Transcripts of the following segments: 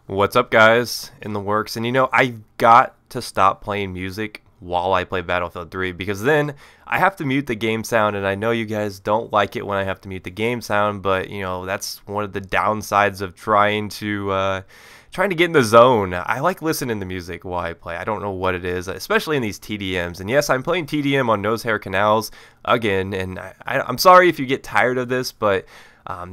What's up, guys? In the works. And I got to stop playing music while I play Battlefield 3 because then I have to mute the game sound, and I know you guys don't like it when I have to mute the game sound, but that's one of the downsides of trying to get in the zone. I like listening to music while I play. I don't know what it is, especially in these TDMs. And yes, I'm playing TDM on Nose Hair Canals again, and I'm sorry if you get tired of this, but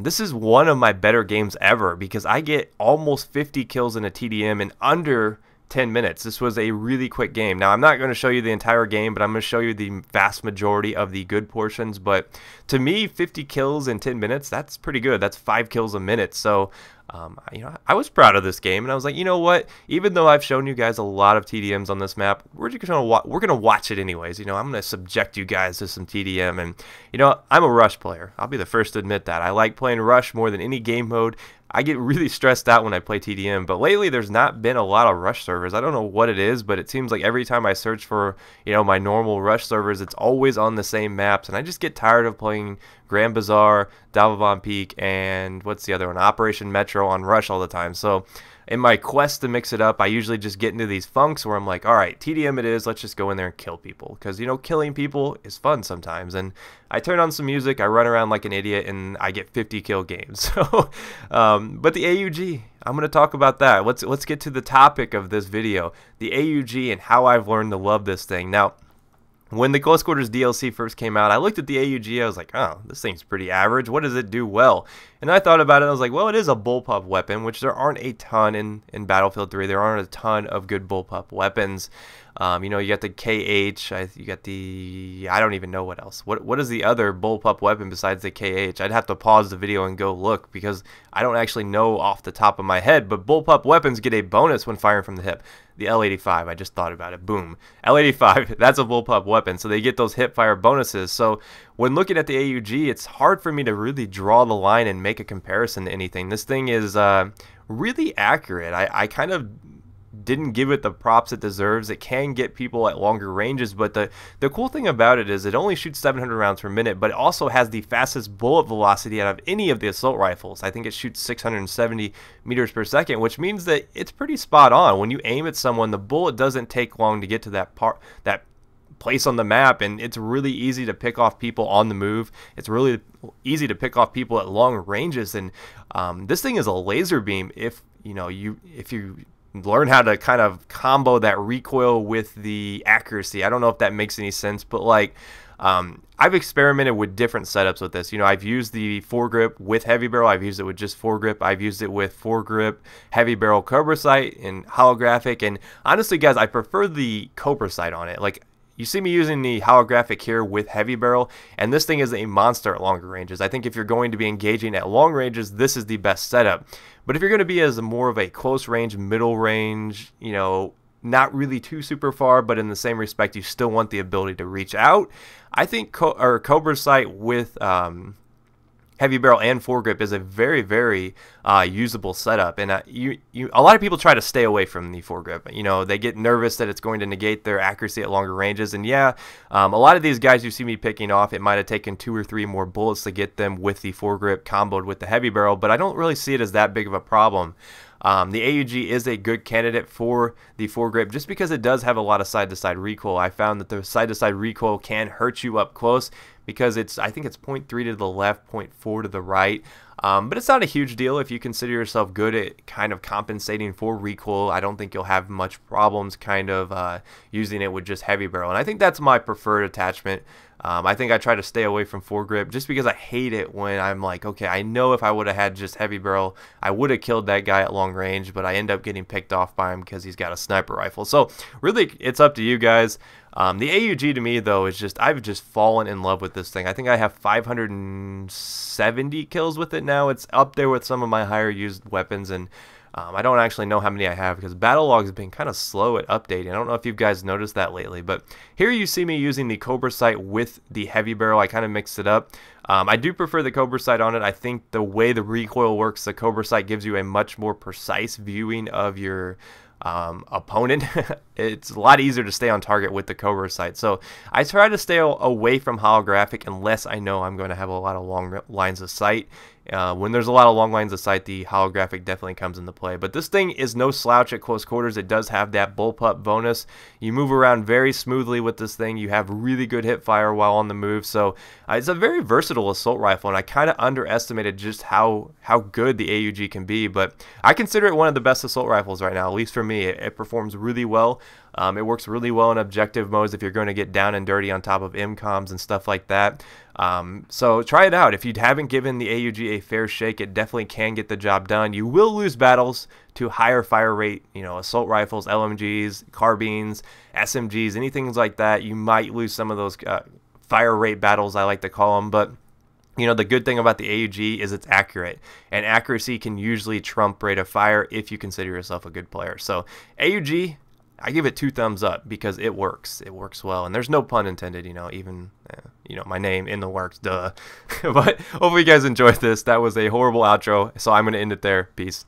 this is one of my better games ever because I get almost 50 kills in a TDM in under 10 minutes. This was a really quick game. Now, I'm not going to show you the entire game, but I'm going to show you the vast majority of the good portions. But to me, 50 kills in 10 minutes, that's pretty good. That's 5 kills a minute. So, I was proud of this game, and I was like, you know what? Even though I've shown you guys a lot of TDMs on this map, we're gonna watch it anyways. I'm gonna subject you guys to some TDM, and I'm a Rush player. I'll be the first to admit that. I like playing Rush more than any game mode. I get really stressed out when I play TDM, but lately there's not been a lot of Rush servers. I don't know what it is, but it seems like every time I search for, my normal Rush servers, it's always on the same maps, and I just get tired of playing Grand Bazaar, Dalvavon Peak, and what's the other one? Operation Metro on Rush all the time. So in my quest to mix it up, I usually just get into these funks where I'm like, all right, TDM it is, let's just go in there and kill people. Because, killing people is fun sometimes. And I turn on some music, I run around like an idiot, and I get 50 kill games. So, but the AUG, I'm going to talk about that. Let's get to the topic of this video, the AUG and how I've learned to love this thing. Now, when the Close Quarters DLC first came out, I looked at the AUG, I was like, oh, this thing's pretty average. What does it do well? And I thought about it, I was like, well, it is a bullpup weapon, which there aren't a ton in Battlefield 3. There aren't a ton of good bullpup weapons. You got the KH, you got the, I don't even know what else. What is the other bullpup weapon besides the KH? I'd have to pause the video and go look because I don't actually know off the top of my head, but bullpup weapons get a bonus when firing from the hip. The L85, I just thought about it. Boom. L85, that's a bullpup weapon, so they get those hip fire bonuses. So when looking at the AUG, it's hard for me to really draw the line and make a comparison to anything. This thing is really accurate. I kind of didn't give it the props it deserves. It can get people at longer ranges, but the cool thing about it is it only shoots 700 rounds per minute, but it also has the fastest bullet velocity out of any of the assault rifles. I think it shoots 670 meters per second, which means that it's pretty spot on. When you aim at someone, the bullet doesn't take long to get to that place on the map, and it's really easy to pick off people on the move. It's really easy to pick off people at long ranges, and this thing is a laser beam if you learn how to kind of combo that recoil with the accuracy. I don't know if that makes any sense, but like I've experimented with different setups with this. I've used the foregrip with heavy barrel. I've used it with just foregrip. I've used it with foregrip, heavy barrel, Cobra sight, and holographic. And honestly, guys, I prefer the Cobra sight on it. Like, you see me using the holographic here with heavy barrel, and this thing is a monster at longer ranges. I think if you're going to be engaging at long ranges, this is the best setup. But if you're going to be as more of a close range, middle range, not really too super far, but in the same respect, you still want the ability to reach out, I think Cobra sight with heavy barrel and foregrip is a very, very usable setup. And a lot of people try to stay away from the foregrip. They get nervous that it's going to negate their accuracy at longer ranges. And yeah, a lot of these guys you see me picking off, it might have taken 2 or 3 more bullets to get them with the foregrip comboed with the heavy barrel, but I don't really see it as that big of a problem. The AUG is a good candidate for the foregrip just because it does have a lot of side-to-side recoil. I found that the side-to-side recoil can hurt you up close because I think it's 0.3 to the left, 0.4 to the right. But it's not a huge deal if you consider yourself good at kind of compensating for recoil. I don't think you'll have much problems kind of using it with just heavy barrel. And I think that's my preferred attachment. I think I try to stay away from foregrip just because I hate it when I'm like, okay, I know if I would have had just heavy barrel, I would have killed that guy at long range, but I end up getting picked off by him because he's got a sniper rifle. So really, it's up to you guys. The AUG to me, though, is I've just fallen in love with this thing. I think I have 570 kills with it now. It's up there with some of my higher used weapons, and I don't actually know how many I have because battle log has been kind of slow at updating. I don't know if you guys noticed that lately, but here you see me using the Cobra sight with the heavy barrel. I kind of mixed it up. I do prefer the Cobra sight on it. I think the way the recoil works, the Cobra sight gives you a much more precise viewing of your opponent. It's a lot easier to stay on target with the Cobra sight. So I try to stay away from holographic unless I know I'm going to have a lot of long lines of sight. When there's a lot of long lines of sight, the holographic definitely comes into play. But this thing is no slouch at close quarters. It does have that bullpup bonus. You move around very smoothly with this thing. You have really good hip fire while on the move. So it's a very versatile assault rifle, and I kind of underestimated just how good the AUG can be. But I consider it one of the best assault rifles right now, at least for me. It performs really well. It works really well in objective modes if you're going to get down and dirty on top of MCOMs and stuff like that. So try it out. If you haven't given the AUG a fair shake, it definitely can get the job done. You will lose battles to higher fire rate, assault rifles, LMGs, carbines, SMGs, anything like that. You might lose some of those fire rate battles, I like to call them, but the good thing about the AUG is it's accurate, and accuracy can usually trump rate of fire if you consider yourself a good player. So AUG, I give it 2 thumbs up because it works. It works well, and there's no pun intended, even, my name in the works, duh. But hopefully you guys enjoyed this. That was a horrible outro, so I'm going to end it there. Peace.